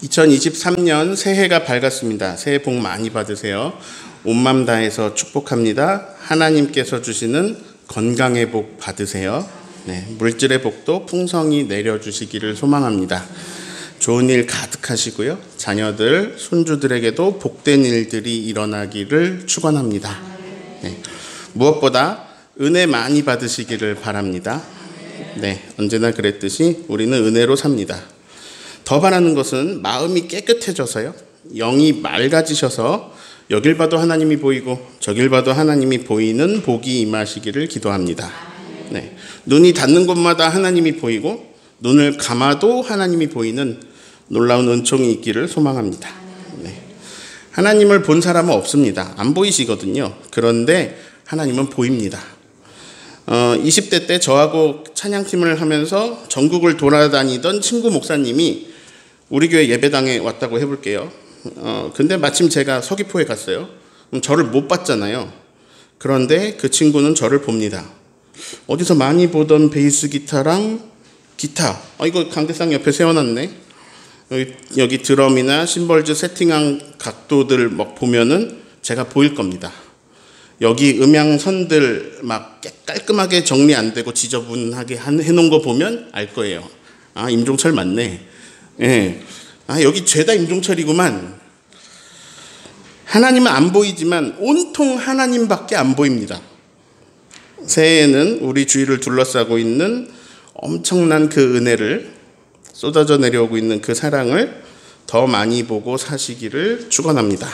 2023년 새해가 밝았습니다. 새해 복 많이 받으세요. 온 맘 다해서 축복합니다. 하나님께서 주시는 건강의 복 받으세요. 물질의 복도 풍성히 내려주시기를 소망합니다. 좋은 일 가득하시고요. 자녀들, 손주들에게도 복된 일들이 일어나기를 축원합니다. 무엇보다 은혜 많이 받으시기를 바랍니다. 언제나 그랬듯이 우리는 은혜로 삽니다. 더 바라는 것은 마음이 깨끗해져서요. 영이 맑아지셔서 여길 봐도 하나님이 보이고 저길 봐도 하나님이 보이는 복이 임하시기를 기도합니다. 눈이 닿는 곳마다 하나님이 보이고 눈을 감아도 하나님이 보이는 놀라운 은총이 있기를 소망합니다. 하나님을 본 사람은 없습니다. 안 보이시거든요. 그런데 하나님은 보입니다. 20대 때 저하고 찬양팀을 하면서 전국을 돌아다니던 친구 목사님이 우리 교회 예배당에 왔다고 해볼게요. 근데 마침 제가 서귀포에 갔어요. 그럼 저를 못 봤잖아요. 그런데 그 친구는 저를 봅니다. 어디서 많이 보던 베이스 기타랑 기타. 이거 강대상 옆에 세워놨네. 여기 드럼이나 심벌즈 세팅한 각도들 막 보면은 제가 보일 겁니다. 여기 음향선들 막 깔끔하게 정리 안 되고 지저분하게 해놓은 거 보면 알 거예요. 임종철 맞네. 여기 죄다 임종철이구만. 하나님은 안 보이지만 온통 하나님밖에 안 보입니다. 새해에는 우리 주위를 둘러싸고 있는 엄청난 그 은혜를, 쏟아져 내려오고 있는 그 사랑을 더 많이 보고 사시기를 축원합니다.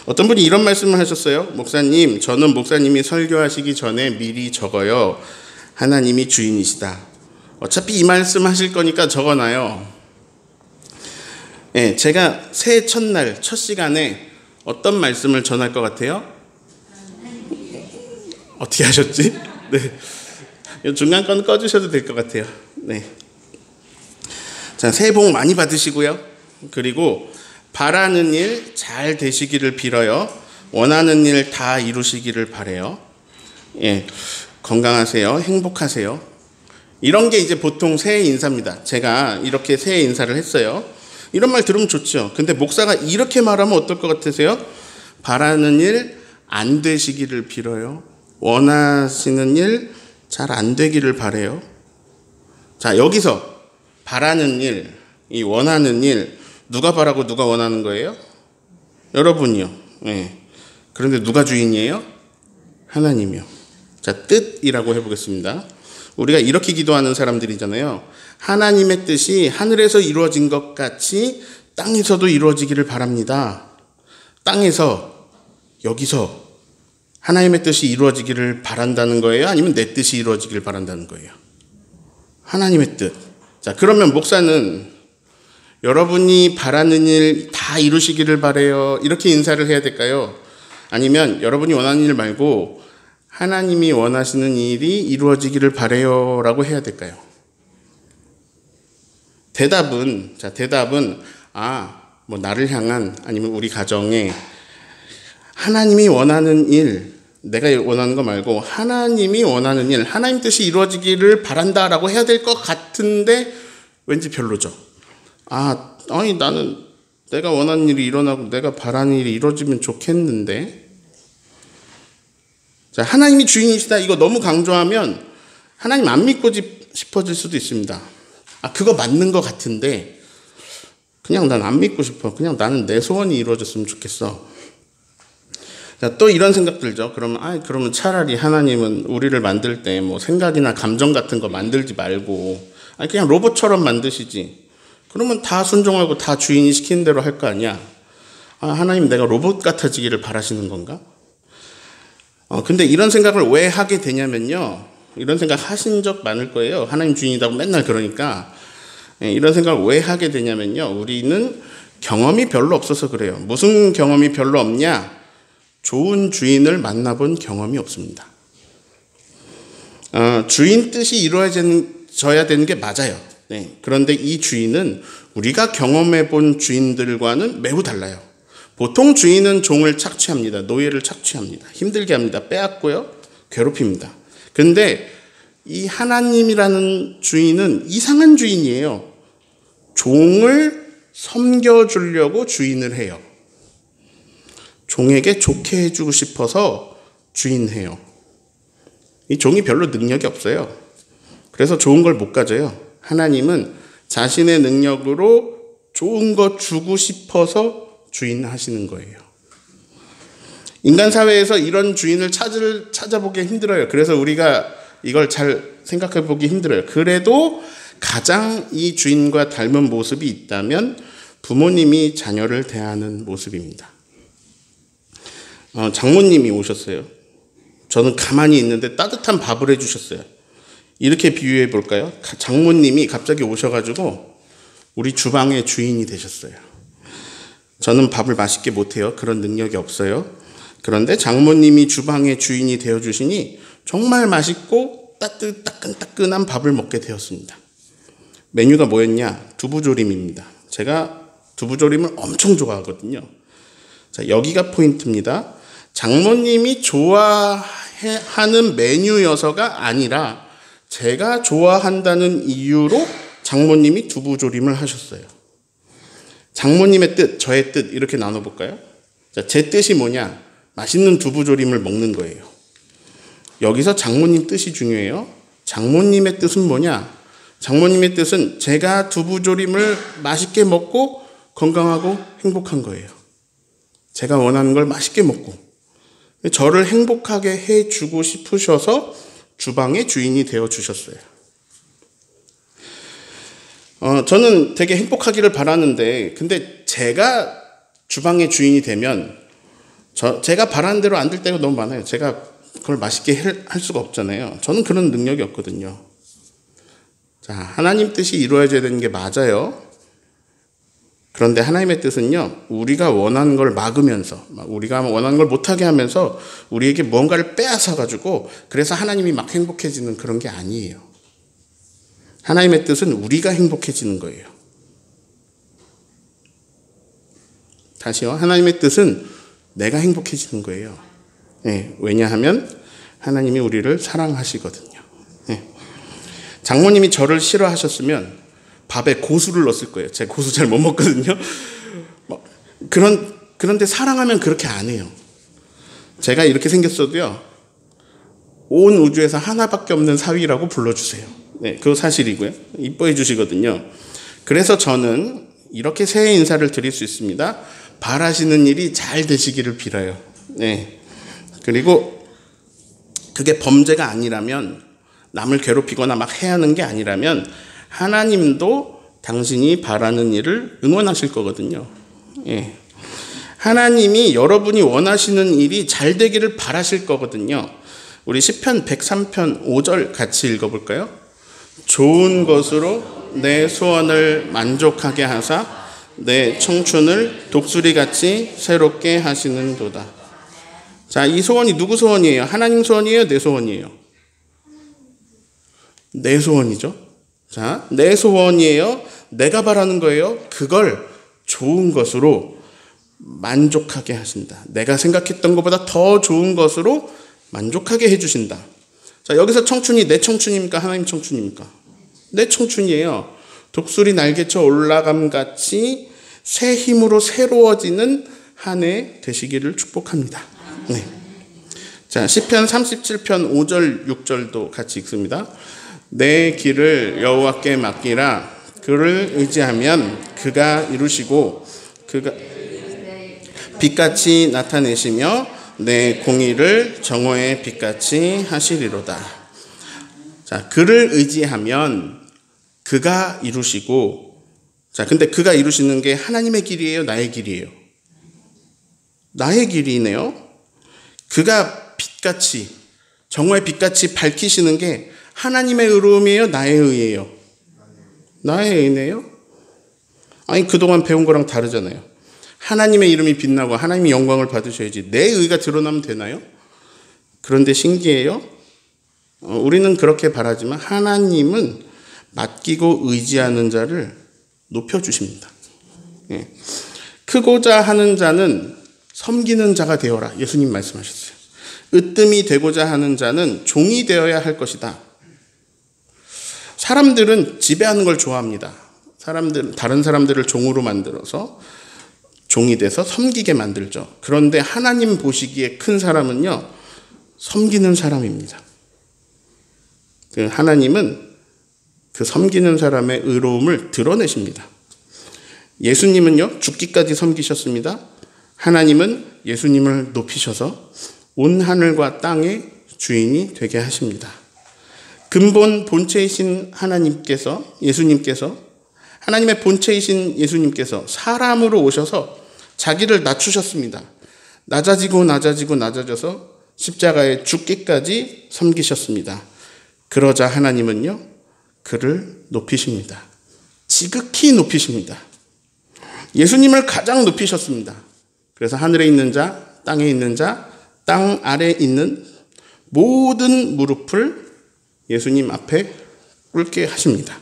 어떤 분이 이런 말씀을 하셨어요. 목사님, 저는 목사님이 설교하시기 전에 미리 적어요. 하나님이 주인이시다. 어차피 이 말씀 하실 거니까 적어놔요. 제가 새해 첫날, 첫 시간에 어떤 말씀을 전할 것 같아요? 어떻게 하셨지? 중간 건 꺼주셔도 될 것 같아요. 자, 새해 복 많이 받으시고요. 그리고 바라는 일 잘 되시기를 빌어요. 원하는 일 다 이루시기를 바래요. 건강하세요. 행복하세요. 이런 게 이제 보통 새해 인사입니다. 제가 이렇게 새해 인사를 했어요. 이런 말 들으면 좋죠. 근데 목사가 이렇게 말하면 어떨 것 같으세요? 바라는 일 안 되시기를 빌어요. 원하시는 일 잘 안 되기를 바래요. 자, 여기서 바라는 일, 이 원하는 일 누가 바라고 누가 원하는 거예요? 여러분이요. 그런데 누가 주인이에요? 하나님이요. 자, 뜻이라고 해보겠습니다. 우리가 이렇게 기도하는 사람들이잖아요. 하나님의 뜻이 하늘에서 이루어진 것 같이 땅에서도 이루어지기를 바랍니다. 땅에서, 여기서 하나님의 뜻이 이루어지기를 바란다는 거예요? 아니면 내 뜻이 이루어지기를 바란다는 거예요? 하나님의 뜻. 자, 그러면 목사는 여러분이 바라는 일 다 이루시기를 바래요. 이렇게 인사를 해야 될까요? 아니면 여러분이 원하는 일 말고 하나님이 원하시는 일이 이루어지기를 바래요 라고 해야 될까요? 대답은 나를 향한, 아니면 우리 가정에 하나님이 원하는 일, 내가 원하는 거 말고 하나님이 원하는 일, 하나님 뜻이 이루어지기를 바란다라고 해야 될 것 같은데 왠지 별로죠. 나는 내가 원하는 일이 일어나고 내가 바라는 일이 이루어지면 좋겠는데. 자, 하나님이 주인이시다 이거 너무 강조하면 하나님 안 믿고 싶어질 수도 있습니다. 그거 맞는 것 같은데 그냥 난 안 믿고 싶어. 그냥 나는 내 소원이 이루어졌으면 좋겠어. 자, 또 이런 생각 들죠. 그러면 차라리 하나님은 우리를 만들 때 생각이나 감정 같은 거 만들지 말고 그냥 로봇처럼 만드시지. 그러면 다 순종하고 다 주인이 시키는 대로 할 거 아니야. 하나님 내가 로봇 같아지기를 바라시는 건가? 근데 이런 생각을 왜 하게 되냐면요. 이런 생각 하신 적 많을 거예요. 하나님 주인이라고 맨날 그러니까. 이런 생각을 왜 하게 되냐면요. 우리는 경험이 별로 없어서 그래요. 무슨 경험이 별로 없냐? 좋은 주인을 만나본 경험이 없습니다. 주인 뜻이 이루어져야 되는 게 맞아요. 그런데 이 주인은 우리가 경험해 본 주인들과는 매우 달라요. 보통 주인은 종을 착취합니다. 노예를 착취합니다. 힘들게 합니다. 빼앗고요. 괴롭힙니다. 근데 이 하나님이라는 주인은 이상한 주인이에요. 종을 섬겨주려고 주인을 해요. 종에게 좋게 해주고 싶어서 주인해요. 이 종이 별로 능력이 없어요. 그래서 좋은 걸 못 가져요. 하나님은 자신의 능력으로 좋은 거 주고 싶어서 주인하시는 거예요. 인간 사회에서 이런 주인을 찾아보기 힘들어요. 그래서 우리가 이걸 잘 생각해 보기 힘들어요. 그래도 가장 이 주인과 닮은 모습이 있다면 부모님이 자녀를 대하는 모습입니다. 장모님이 오셨어요. 저는 가만히 있는데 따뜻한 밥을 해주셨어요. 이렇게 비유해 볼까요? 장모님이 갑자기 오셔가지고 우리 주방의 주인이 되셨어요. 저는 밥을 맛있게 못해요. 그런 능력이 없어요. 그런데 장모님이 주방의 주인이 되어주시니 정말 맛있고 따끈따끈한 밥을 먹게 되었습니다. 메뉴가 뭐였냐? 두부조림입니다. 제가 두부조림을 엄청 좋아하거든요. 자, 여기가 포인트입니다. 장모님이 좋아하는 메뉴여서가 아니라 제가 좋아한다는 이유로 장모님이 두부조림을 하셨어요. 장모님의 뜻, 저의 뜻 이렇게 나눠볼까요? 자, 제 뜻이 뭐냐? 맛있는 두부조림을 먹는 거예요. 여기서 장모님 뜻이 중요해요. 장모님의 뜻은 뭐냐? 장모님의 뜻은 제가 두부조림을 맛있게 먹고 건강하고 행복한 거예요. 제가 원하는 걸 맛있게 먹고 저를 행복하게 해주고 싶으셔서 주방의 주인이 되어주셨어요. 저는 되게 행복하기를 바라는데 근데 제가 주방의 주인이 되면 제가 바라는 대로 안 될 때가 너무 많아요. 제가 그걸 맛있게 할 수가 없잖아요. 저는 그런 능력이 없거든요. 자, 하나님 뜻이 이루어져야 되는 게 맞아요. 그런데 하나님의 뜻은요, 우리가 원하는 걸 막으면서, 우리가 원하는 걸 못하게 하면서 우리에게 뭔가를 빼앗아가지고 그래서 하나님이 막 행복해지는 그런 게 아니에요. 하나님의 뜻은 우리가 행복해지는 거예요. 다시요. 하나님의 뜻은 내가 행복해지는 거예요. 네, 왜냐하면 하나님이 우리를 사랑하시거든요. 네. 장모님이 저를 싫어하셨으면 밥에 고수를 넣었을 거예요. 제가 고수 잘 못 먹거든요. 그런데 사랑하면 그렇게 안 해요. 제가 이렇게 생겼어도요, 온 우주에서 하나밖에 없는 사위라고 불러주세요. 네, 그거 사실이고요. 이뻐해 주시거든요. 그래서 저는 이렇게 새해 인사를 드릴 수 있습니다. 바라시는 일이 잘 되시기를 빌어요. 네. 그리고 그게 범죄가 아니라면, 남을 괴롭히거나 막 해하는 게 아니라면 하나님도 당신이 바라는 일을 응원하실 거거든요. 예. 하나님이 여러분이 원하시는 일이 잘 되기를 바라실 거거든요. 우리 시편 103편 5절 같이 읽어볼까요? 좋은 것으로 내 소원을 만족하게 하사 내 청춘을 독수리같이 새롭게 하시는도다. 자, 이 소원이 누구 소원이에요? 하나님 소원이에요? 내 소원이에요? 내 소원이죠. 자, 내 소원이에요. 내가 바라는 거예요. 그걸 좋은 것으로 만족하게 하신다. 내가 생각했던 것보다 더 좋은 것으로 만족하게 해주신다. 자, 여기서 청춘이 내 청춘입니까? 하나님 청춘입니까? 내 청춘이에요. 독수리 날개쳐 올라감같이 새 힘으로 새로워지는 한 해 되시기를 축복합니다. 네. 자, 시편 37편 5절 6절도 같이 읽습니다. 내 길을 여호와께 맡기라. 그를 의지하면 그가 이루시고 그가 빛같이 나타내시며 내 공의를 정오의 빛같이 하시리로다. 자, 그를 의지하면 그가 이루시고, 자, 근데 그가 이루시는 게 하나님의 길이에요? 나의 길이에요? 나의 길이네요. 그가 빛같이, 정오의 빛같이 밝히시는 게 하나님의 의로움이에요? 나의 의예요? 나의 의네요? 아니, 그동안 배운 거랑 다르잖아요. 하나님의 이름이 빛나고 하나님의 영광을 받으셔야지 내 의가 드러나면 되나요? 그런데 신기해요. 우리는 그렇게 바라지만 하나님은 맡기고 의지하는 자를 높여주십니다. 예. 크고자 하는 자는 섬기는 자가 되어라. 예수님 말씀하셨어요. 으뜸이 되고자 하는 자는 종이 되어야 할 것이다. 사람들은 지배하는 걸 좋아합니다. 다른 사람들을 종으로 만들어서 종이 돼서 섬기게 만들죠. 그런데 하나님 보시기에 큰 사람은요, 섬기는 사람입니다. 하나님은 그 섬기는 사람의 의로움을 드러내십니다. 예수님은요, 죽기까지 섬기셨습니다. 하나님은 예수님을 높이셔서 온 하늘과 땅의 주인이 되게 하십니다. 근본 본체이신 예수님께서 하나님의 본체이신 예수님께서 사람으로 오셔서 자기를 낮추셨습니다. 낮아져서 십자가에 죽기까지 섬기셨습니다. 그러자 하나님은요, 그를 높이십니다. 지극히 높이십니다. 예수님을 가장 높이셨습니다. 그래서 하늘에 있는 자, 땅에 있는 자, 땅 아래에 있는 모든 무릎을 예수님 앞에 꿇게 하십니다.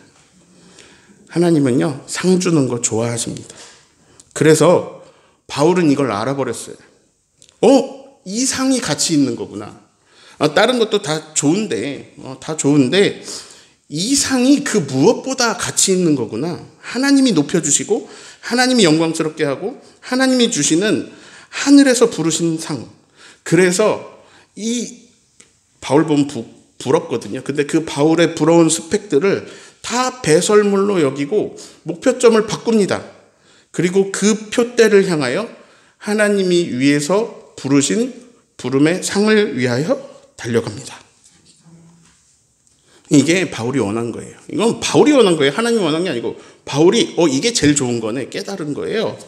하나님은요, 상 주는 거 좋아하십니다. 그래서 바울은 이걸 알아버렸어요. 이 상이 가치 있는 거구나. 다른 것도 다 좋은데 이 상이 그 무엇보다 가치 있는 거구나. 하나님이 높여주시고 하나님이 영광스럽게 하고 하나님이 주시는 하늘에서 부르신 상. 그래서 이 바울 보면 부럽거든요. 근데 그 바울의 부러운 스펙들을 다 배설물로 여기고 목표점을 바꿉니다. 그리고 그 표대를 향하여 하나님이 위에서 부르신 부름의 상을 위하여 달려갑니다. 이게 바울이 원한 거예요. 이건 바울이 원한 거예요. 하나님이 원한 게 아니고 바울이 이게 제일 좋은 거네 깨달은 거예요.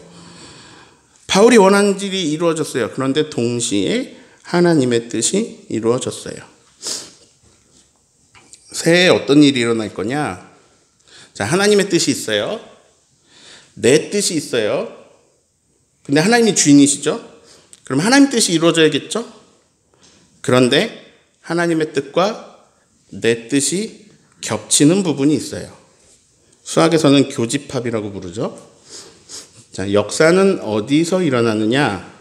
바울이 원하는 일이 이루어졌어요. 그런데 동시에 하나님의 뜻이 이루어졌어요. 새해에 어떤 일이 일어날 거냐? 자, 하나님의 뜻이 있어요. 내 뜻이 있어요. 근데 하나님이 주인이시죠? 그럼 하나님 뜻이 이루어져야겠죠? 그런데 하나님의 뜻과 내 뜻이 겹치는 부분이 있어요. 수학에서는 교집합이라고 부르죠. 자, 역사는 어디서 일어나느냐?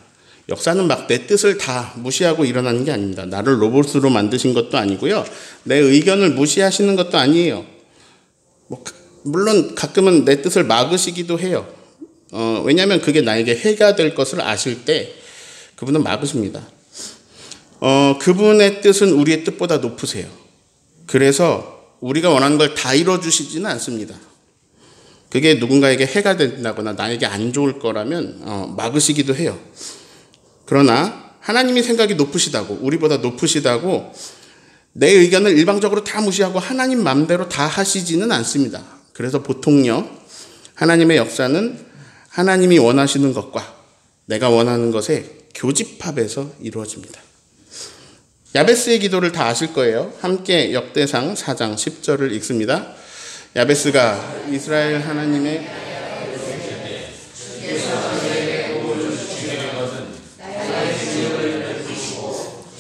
역사는 막 내 뜻을 다 무시하고 일어나는 게 아닙니다. 나를 로봇으로 만드신 것도 아니고요. 내 의견을 무시하시는 것도 아니에요. 물론 가끔은 내 뜻을 막으시기도 해요. 왜냐하면 그게 나에게 해가 될 것을 아실 때 그분은 막으십니다. 그분의 뜻은 우리의 뜻보다 높으세요. 그래서 우리가 원하는 걸 다 이뤄주시지는 않습니다. 그게 누군가에게 해가 된다거나 나에게 안 좋을 거라면 막으시기도 해요. 그러나 하나님이 생각이 높으시다고, 우리보다 높으시다고 내 의견을 일방적으로 다 무시하고 하나님 마음대로 다 하시지는 않습니다. 그래서 보통요, 하나님의 역사는 하나님이 원하시는 것과 내가 원하는 것의 교집합에서 이루어집니다. 야베스의 기도를 다 아실 거예요. 함께 역대상 4장 10절을 읽습니다. 야베스가 이스라엘 하나님의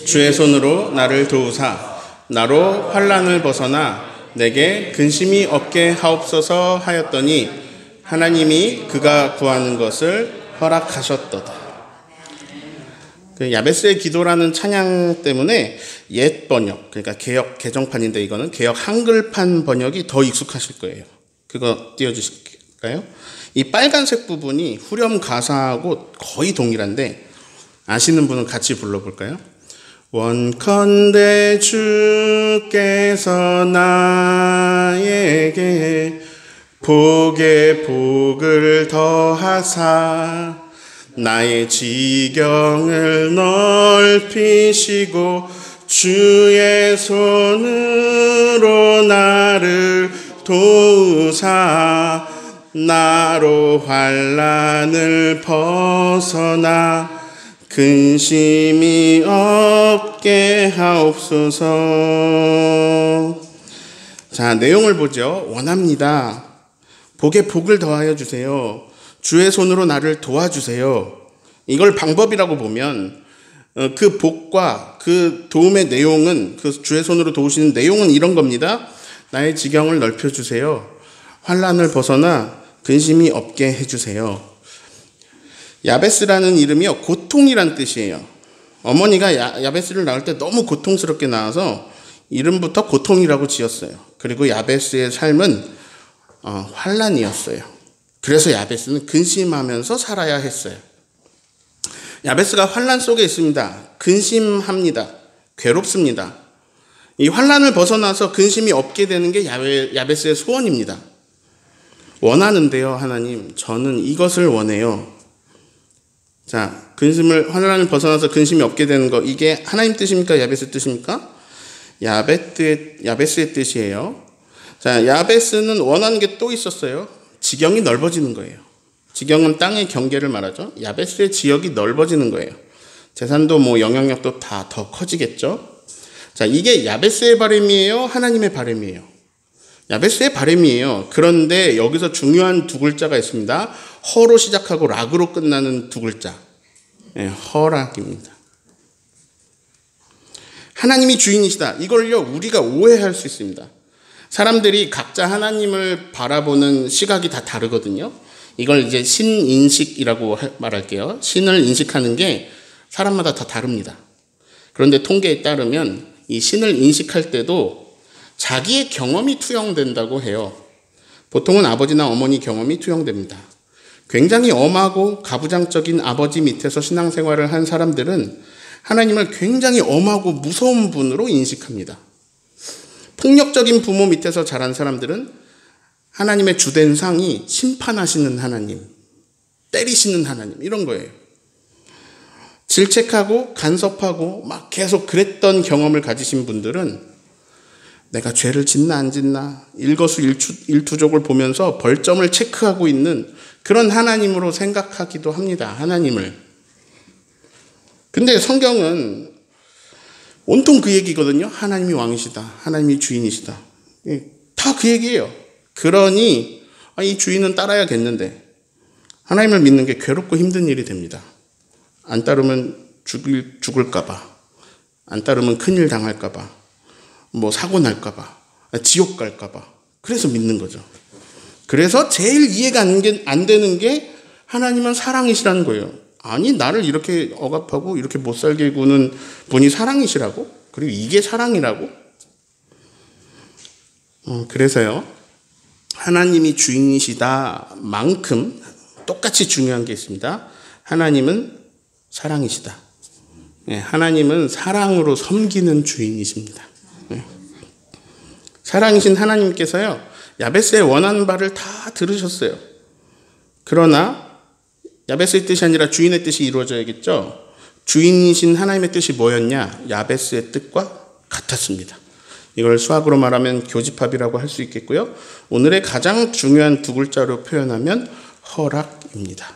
주의 손으로 나를 도우사 나로 환난을 벗어나 내게 근심이 없게 하옵소서 하였더니 하나님이 그가 구하는 것을 허락하셨도다. 그 야베스의 기도라는 찬양 때문에 옛 번역, 그러니까 개역 개정판인데 이거는 개역 한글판 번역이 더 익숙하실 거예요. 그거 띄워주실까요? 이 빨간색 부분이 후렴 가사하고 거의 동일한데 아시는 분은 같이 불러볼까요? 원컨대 주께서 나에게 복에 복을 더하사 나의 지경을 넓히시고 주의 손으로 나를 도우사 나로 환난을 벗어나 근심이 없게 하옵소서. 자, 내용을 보죠. 원합니다. 복에 복을 더하여 주세요. 주의 손으로 나를 도와주세요. 이걸 방법이라고 보면 그 복과 그 도움의 내용은, 그 주의 손으로 도우시는 내용은 이런 겁니다. 나의 지경을 넓혀주세요. 환난을 벗어나 근심이 없게 해주세요. 야베스라는 이름이요, 고통이란 뜻이에요. 어머니가 야베스를 낳을 때 너무 고통스럽게 낳아서 이름부터 고통이라고 지었어요. 그리고 야베스의 삶은 환난이었어요. 그래서 야베스는 근심하면서 살아야 했어요. 야베스가 환난 속에 있습니다. 근심합니다. 괴롭습니다. 이 환난을 벗어나서 근심이 없게 되는 게 야베스의 소원입니다. 원하는데요, 하나님, 저는 이것을 원해요. 자, 환난을 벗어나서 근심이 없게 되는 거, 이게 하나님 뜻입니까? 야베스 뜻입니까? 야베스의 뜻이에요. 자, 야베스는 원하는 게 또 있었어요. 지경이 넓어지는 거예요. 지경은 땅의 경계를 말하죠. 야베스의 지역이 넓어지는 거예요. 재산도 영향력도 다 더 커지겠죠. 자, 이게 야베스의 바람이에요? 하나님의 바람이에요? 야베스의 바람이에요. 그런데 여기서 중요한 두 글자가 있습니다. 허로 시작하고 락으로 끝나는 두 글자. 네, 허락입니다. 하나님이 주인이시다. 이걸요, 우리가 오해할 수 있습니다. 사람들이 각자 하나님을 바라보는 시각이 다 다르거든요. 이걸 이제 신인식이라고 말할게요. 신을 인식하는 게 사람마다 다 다릅니다. 그런데 통계에 따르면 이 신을 인식할 때도 자기의 경험이 투영된다고 해요. 보통은 아버지나 어머니 경험이 투영됩니다. 굉장히 엄하고 가부장적인 아버지 밑에서 신앙생활을 한 사람들은 하나님을 굉장히 엄하고 무서운 분으로 인식합니다. 폭력적인 부모 밑에서 자란 사람들은 하나님의 주된 상이 심판하시는 하나님, 때리시는 하나님, 이런 거예요. 질책하고 간섭하고 막 계속 그랬던 경험을 가지신 분들은 내가 죄를 짓나 안 짓나 일거수일투족을 보면서 벌점을 체크하고 있는 그런 하나님으로 생각하기도 합니다. 하나님을. 근데 성경은 온통 그 얘기거든요. 하나님이 왕이시다. 하나님이 주인이시다. 다 그 얘기예요. 그러니 이 주인은 따라야겠는데 하나님을 믿는 게 괴롭고 힘든 일이 됩니다. 안 따르면 죽을까 봐. 안 따르면 큰일 당할까 봐. 사고 날까 봐. 지옥 갈까 봐. 그래서 믿는 거죠. 그래서 제일 이해가 안 되는 게 하나님은 사랑이시라는 거예요. 아니, 나를 이렇게 억압하고 이렇게 못 살게 구는 분이 사랑이시라고? 그리고 이게 사랑이라고? 그래서요, 하나님이 주인이시다 만큼 똑같이 중요한 게 있습니다. 하나님은 사랑이시다. 하나님은 사랑으로 섬기는 주인이십니다. 사랑이신 하나님께서요, 야베스의 원하는 바를 다 들으셨어요. 그러나 야베스의 뜻이 아니라 주인의 뜻이 이루어져야겠죠. 주인이신 하나님의 뜻이 뭐였냐? 야베스의 뜻과 같았습니다. 이걸 수학으로 말하면 교집합이라고 할 수 있겠고요. 오늘의 가장 중요한 두 글자로 표현하면 허락입니다.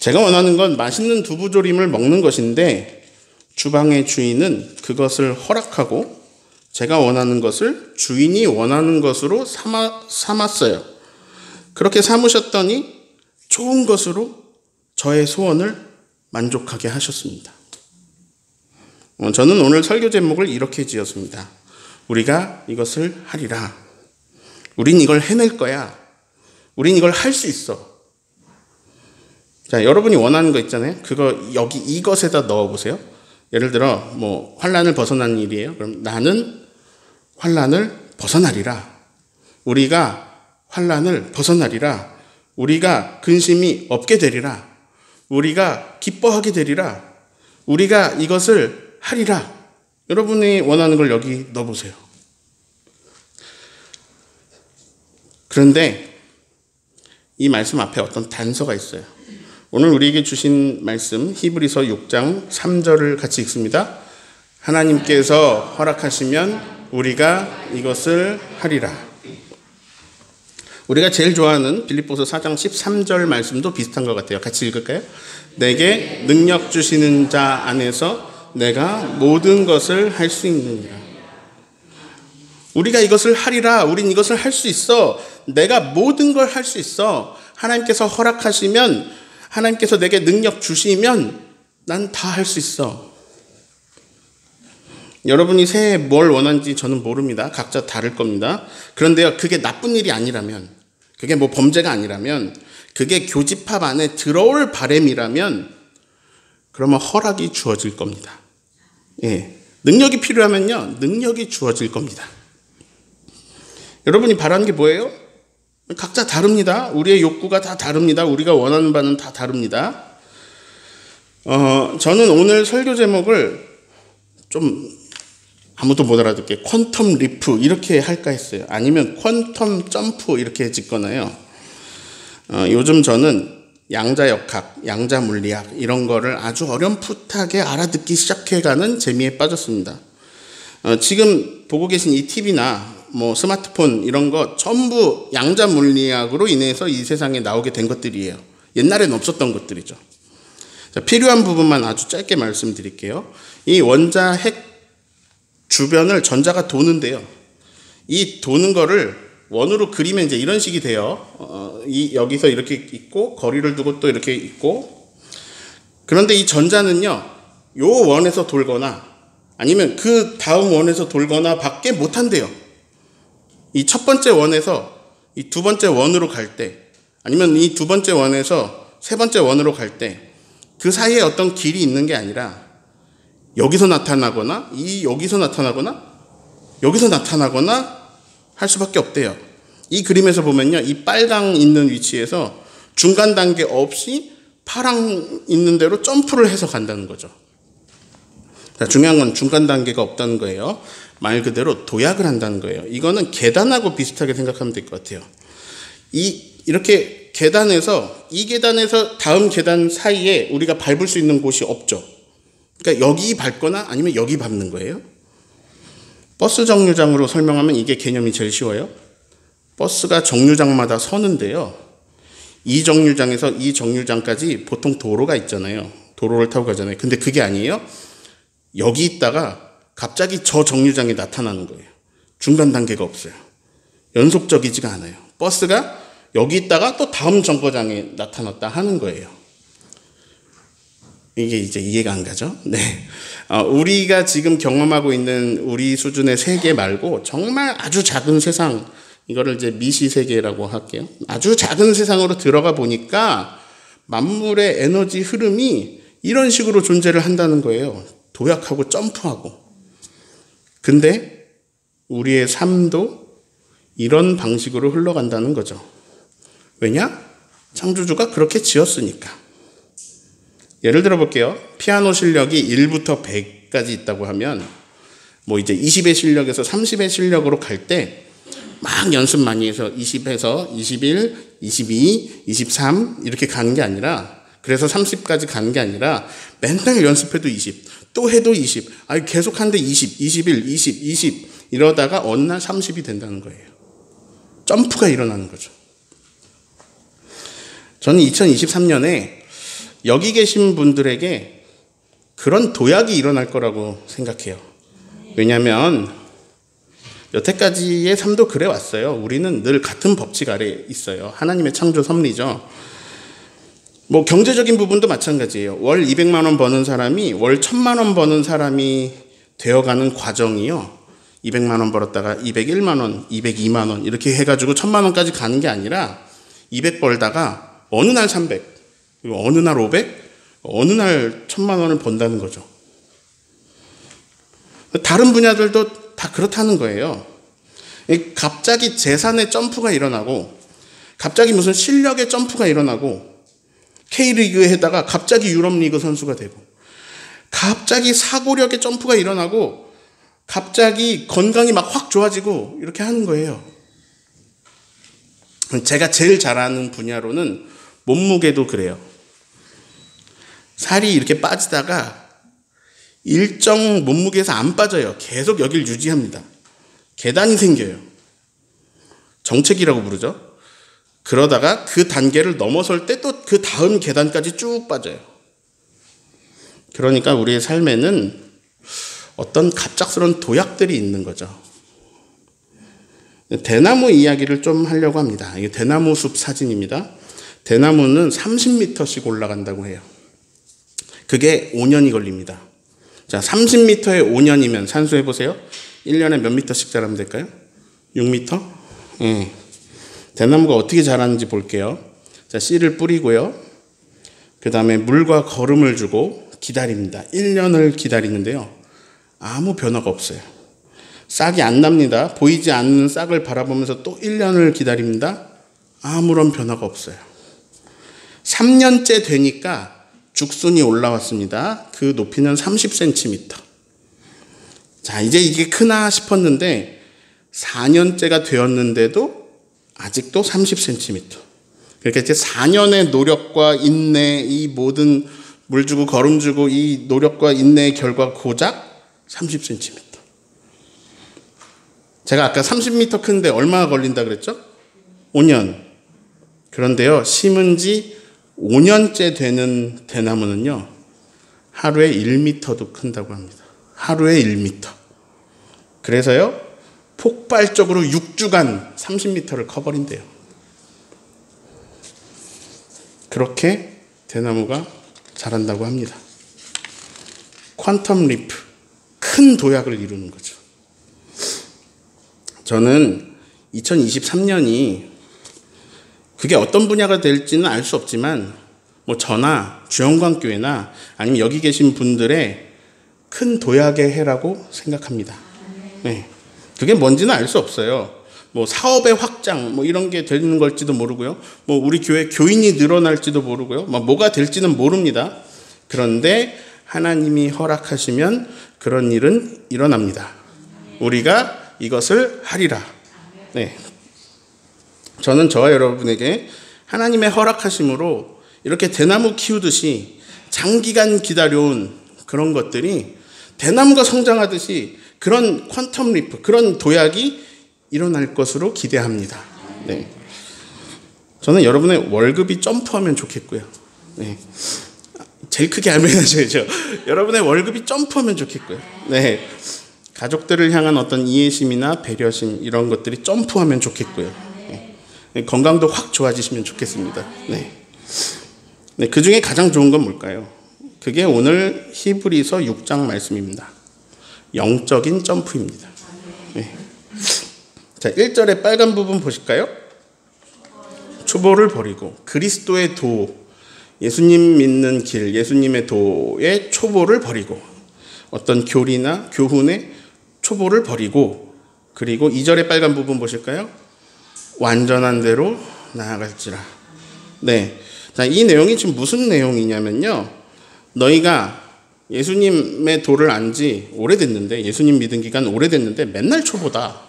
제가 원하는 건 맛있는 두부조림을 먹는 것인데 주방의 주인은 그것을 허락하고 제가 원하는 것을 주인이 원하는 것으로 삼았어요. 그렇게 삼으셨더니 좋은 것으로 저의 소원을 만족하게 하셨습니다. 저는 오늘 설교 제목을 이렇게 지었습니다. 우리가 이것을 하리라. 우린 이걸 해낼 거야. 우린 이걸 할 수 있어. 자, 여러분이 원하는 거 있잖아요. 그거 여기 이것에다 넣어보세요. 예를 들어 환난을 벗어나는 일이에요. 그럼 나는 환난을 벗어나리라. 우리가 환난을 벗어나리라. 우리가 근심이 없게 되리라. 우리가 기뻐하게 되리라. 우리가 이것을 하리라. 여러분이 원하는 걸 여기 넣어보세요. 그런데 이 말씀 앞에 어떤 단서가 있어요. 오늘 우리에게 주신 말씀 히브리서 6장 3절을 같이 읽습니다. 하나님께서 허락하시면 우리가 이것을 하리라. 우리가 제일 좋아하는 빌립보서 4장 13절 말씀도 비슷한 것 같아요. 같이 읽을까요? 내게 능력 주시는 자 안에서 내가 모든 것을 할 수 있느니라. 우리가 이것을 하리라. 우린 이것을 할 수 있어. 내가 모든 걸 할 수 있어. 하나님께서 허락하시면, 하나님께서 내게 능력 주시면 난 다 할 수 있어. 여러분이 새해 뭘 원하는지 저는 모릅니다. 각자 다를 겁니다. 그런데요, 그게 나쁜 일이 아니라면, 그게 범죄가 아니라면, 그게 교집합 안에 들어올 바람이라면 그러면 허락이 주어질 겁니다. 능력이 필요하면요, 능력이 주어질 겁니다. 여러분이 바라는 게 뭐예요? 각자 다릅니다. 우리의 욕구가 다 다릅니다. 우리가 원하는 바는 다 다릅니다. 저는 오늘 설교 제목을 좀 아무도 못 알아듣게 퀀텀 리프 이렇게 할까 했어요. 아니면 퀀텀 점프 이렇게 짓거나요. 요즘 저는 양자역학, 양자물리학 이런 거를 아주 어렴풋하게 알아듣기 시작해가는 재미에 빠졌습니다. 지금 보고 계신 이 TV나 뭐 스마트폰 이런 거 전부 양자물리학으로 인해서 이 세상에 나오게 된 것들이에요. 옛날에는 없었던 것들이죠. 자, 필요한 부분만 아주 짧게 말씀드릴게요. 이 원자 핵 주변을 전자가 도는데요. 이 도는 거를 원으로 그리면 이제 이런 식이 돼요. 여기서 이렇게 있고 거리를 두고 또 이렇게 있고. 그런데 이 전자는요, 요 원에서 돌거나 아니면 그 다음 원에서 돌거나 밖에 못 한대요. 이 첫 번째 원에서 이 두 번째 원으로 갈 때, 아니면 이 두 번째 원에서 세 번째 원으로 갈 때 그 사이에 어떤 길이 있는 게 아니라 여기서 나타나거나 여기서 나타나거나 여기서 나타나거나 할 수밖에 없대요. 이 그림에서 보면요, 이 빨강 있는 위치에서 중간 단계 없이 파랑 있는 대로 점프를 해서 간다는 거죠. 자, 중요한 건 중간 단계가 없다는 거예요. 말 그대로 도약을 한다는 거예요. 이거는 계단하고 비슷하게 생각하면 될 것 같아요. 이렇게 이 계단에서 다음 계단 사이에 우리가 밟을 수 있는 곳이 없죠. 그러니까 여기 밟거나 아니면 여기 밟는 거예요. 버스 정류장으로 설명하면 이게 개념이 제일 쉬워요. 버스가 정류장마다 서는데요. 이 정류장에서 이 정류장까지 보통 도로가 있잖아요. 도로를 타고 가잖아요. 근데 그게 아니에요. 여기 있다가 갑자기 저 정류장에 나타나는 거예요. 중간 단계가 없어요. 연속적이지가 않아요. 버스가 여기 있다가 또 다음 정거장에 나타났다 하는 거예요. 이게 이제 이해가 안 가죠? 네. 우리가 지금 경험하고 있는 우리 수준의 세계 말고 정말 아주 작은 세상, 이거를 이제 미시 세계라고 할게요. 아주 작은 세상으로 들어가 보니까 만물의 에너지 흐름이 이런 식으로 존재를 한다는 거예요. 도약하고 점프하고. 근데 우리의 삶도 이런 방식으로 흘러간다는 거죠. 왜냐? 창조주가 그렇게 지었으니까. 예를 들어 볼게요. 피아노 실력이 1부터 100까지 있다고 하면 뭐 이제 20의 실력에서 30의 실력으로 갈 때 막 연습 많이 해서 20에서 21, 22, 23 이렇게 가는 게 아니라, 그래서 30까지 가는 게 아니라 맨날 연습해도 20, 또 해도 20, 계속 하는데 20, 21, 20 이러다가 어느 날 30이 된다는 거예요. 점프가 일어나는 거죠. 저는 2023년에 여기 계신 분들에게 그런 도약이 일어날 거라고 생각해요. 왜냐하면 여태까지의 삶도 그래 왔어요. 우리는 늘 같은 법칙 아래 있어요. 하나님의 창조 섭리죠. 뭐 경제적인 부분도 마찬가지예요. 월 200만 원 버는 사람이 월 1000만 원 버는 사람이 되어가는 과정이요. 200만 원 벌었다가 201만 원, 202만 원 이렇게 해가지고 1000만 원까지 가는 게 아니라 200 벌다가 어느 날 300, 어느 날 500, 어느 날 1000만 원을 번다는 거죠. 다른 분야들도 다 그렇다는 거예요. 갑자기 재산의 점프가 일어나고, 갑자기 무슨 실력의 점프가 일어나고, K리그에다가 갑자기 유럽리그 선수가 되고, 갑자기 사고력의 점프가 일어나고, 갑자기 건강이 막 확 좋아지고 이렇게 하는 거예요. 제가 제일 잘 아는 분야로는 몸무게도 그래요. 살이 이렇게 빠지다가 일정 몸무게에서 안 빠져요. 계속 여길 유지합니다. 계단이 생겨요. 정체기라고 부르죠. 그러다가 그 단계를 넘어설 때 또 그 다음 계단까지 쭉 빠져요. 그러니까 우리의 삶에는 어떤 갑작스러운 도약들이 있는 거죠. 대나무 이야기를 좀 하려고 합니다. 이게 대나무 숲 사진입니다. 대나무는 30m씩 올라간다고 해요. 그게 5년이 걸립니다. 자, 30m에 5년이면 산수해 보세요. 1년에 몇 미터씩 자라면 될까요? 6m? 예. 대나무가 어떻게 자라는지 볼게요. 자, 씨를 뿌리고요. 그 다음에 물과 거름을 주고 기다립니다. 1년을 기다리는데요. 아무 변화가 없어요. 싹이 안 납니다. 보이지 않는 싹을 바라보면서 또 1년을 기다립니다. 아무런 변화가 없어요. 3년째 되니까 죽순이 올라왔습니다. 그 높이는 30cm. 자, 이제 이게 크나 싶었는데 4년째가 되었는데도 아직도 30cm. 그러니까 이제 4년의 노력과 인내, 이 모든 물 주고 거름 주고 이 노력과 인내의 결과 고작 30cm. 제가 아까 30m 큰데 얼마나 걸린다 그랬죠? 5년. 그런데요, 심은 지 5년째 되는 대나무는요, 하루에 1m도 큰다고 합니다. 하루에 1m. 그래서요, 폭발적으로 6주간 30m를 커버린대요. 그렇게 대나무가 자란다고 합니다. 퀀텀 리프, 큰 도약을 이루는 거죠. 저는 2023년이 그게 어떤 분야가 될지는 알 수 없지만 뭐 저나 주영광교회나 아니면 여기 계신 분들의 큰 도약의 해라고 생각합니다. 네. 그게 뭔지는 알 수 없어요. 뭐 사업의 확장 뭐 이런 게 되는 걸지도 모르고요. 뭐 우리 교회 교인이 늘어날지도 모르고요. 뭐가 될지는 모릅니다. 그런데 하나님이 허락하시면 그런 일은 일어납니다. 우리가 이것을 하리라. 네. 저는 저와 여러분에게 하나님의 허락하심으로 이렇게 대나무 키우듯이 장기간 기다려온 그런 것들이 대나무가 성장하듯이 그런 퀀텀 리프, 그런 도약이 일어날 것으로 기대합니다. 네. 저는 여러분의 월급이 점프하면 좋겠고요. 네. 제일 크게 알면하셔야죠. 여러분의 월급이 점프하면 좋겠고요. 네. 가족들을 향한 어떤 이해심이나 배려심 이런 것들이 점프하면 좋겠고요. 네. 건강도 확 좋아지시면 좋겠습니다. 네. 네. 그 중에 가장 좋은 건 뭘까요? 그게 오늘 히브리서 6장 말씀입니다. 영적인 점프입니다. 네. 자, 1절의 빨간 부분 보실까요? 초보를 버리고 그리스도의 도, 예수님 믿는 길, 예수님의 도의 초보를 버리고 어떤 교리나 교훈의 초보를 버리고 그리고 2절의 빨간 부분 보실까요? 완전한 대로 나아갈지라. 네. 자, 이 내용이 지금 무슨 내용이냐면요. 너희가 예수님의 도를 안 지 오래됐는데, 예수님 믿은 기간 오래됐는데 맨날 초보다.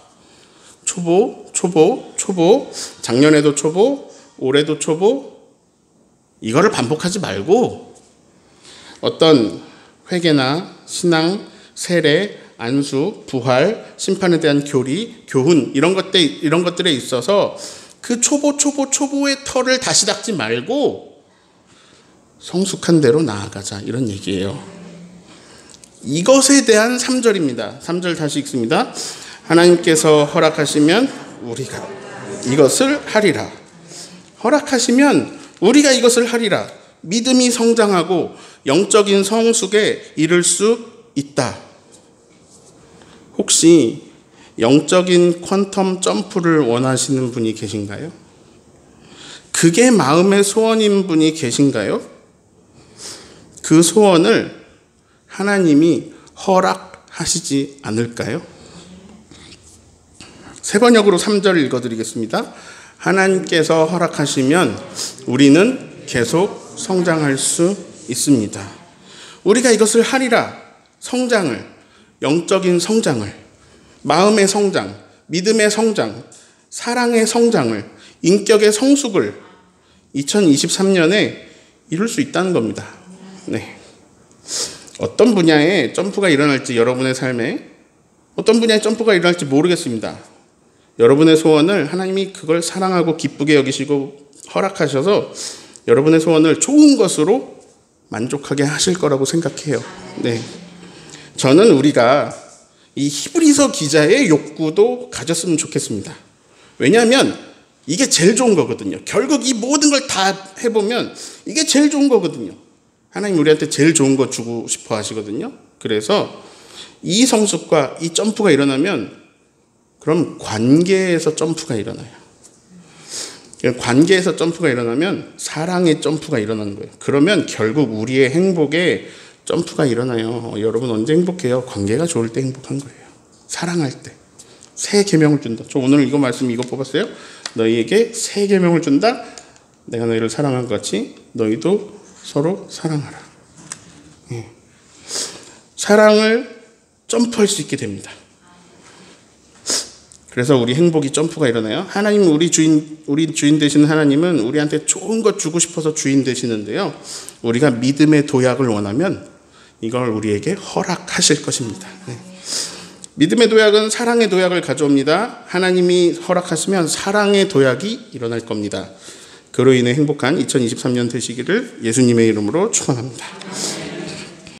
초보. 작년에도 초보, 올해도 초보. 이거를 반복하지 말고 어떤 회개나 신앙, 세례, 안수, 부활, 심판에 대한 교리, 교훈 이런 것들에 있어서 그 초보의 털을 다시 닦지 말고 성숙한 대로 나아가자 이런 얘기예요. 이것에 대한 3절입니다. 3절 다시 읽습니다. 하나님께서 허락하시면 우리가 이것을 하리라. 허락하시면 우리가 이것을 하리라. 믿음이 성장하고 영적인 성숙에 이를 수 있다. 혹시 영적인 퀀텀 점프를 원하시는 분이 계신가요? 그게 마음의 소원인 분이 계신가요? 그 소원을 하나님이 허락하시지 않을까요? 세 번역으로 3절 읽어드리겠습니다. 하나님께서 허락하시면 우리는 계속 성장할 수 있습니다. 우리가 이것을 하리라. 성장을, 영적인 성장을, 마음의 성장, 믿음의 성장, 사랑의 성장을, 인격의 성숙을 2023년에 이룰 수 있다는 겁니다. 네. 어떤 분야에 점프가 일어날지 여러분의 삶에 어떤 분야에 점프가 일어날지 모르겠습니다. 여러분의 소원을 하나님이 그걸 사랑하고 기쁘게 여기시고 허락하셔서 여러분의 소원을 좋은 것으로 만족하게 하실 거라고 생각해요. 네. 저는 우리가 이 히브리서 기자의 욕구도 가졌으면 좋겠습니다. 왜냐하면 이게 제일 좋은 거거든요. 결국 이 모든 걸 다 해보면 이게 제일 좋은 거거든요. 하나님 우리한테 제일 좋은 거 주고 싶어 하시거든요. 그래서 이 성숙과 이 점프가 일어나면 그럼 관계에서 점프가 일어나요. 관계에서 점프가 일어나면 사랑의 점프가 일어나는 거예요. 그러면 결국 우리의 행복에 점프가 일어나요. 여러분 언제 행복해요? 관계가 좋을 때 행복한 거예요. 사랑할 때 새 계명을 준다. 저 오늘 이거 말씀 이거 뽑았어요. 너희에게 새 계명을 준다. 내가 너희를 사랑한 것 같이 너희도 서로 사랑하라. 사랑을 점프할 수 있게 됩니다. 그래서 우리 행복이 점프가 일어나요. 하나님 우리 주인 되시는 하나님은 우리한테 좋은 것 주고 싶어서 주인 되시는데요. 우리가 믿음의 도약을 원하면 이걸 우리에게 허락하실 것입니다. 믿음의 도약은 사랑의 도약을 가져옵니다. 하나님이 허락하시면 사랑의 도약이 일어날 겁니다. 그로 인해 행복한 2023년 되시기를 예수님의 이름으로 축원합니다.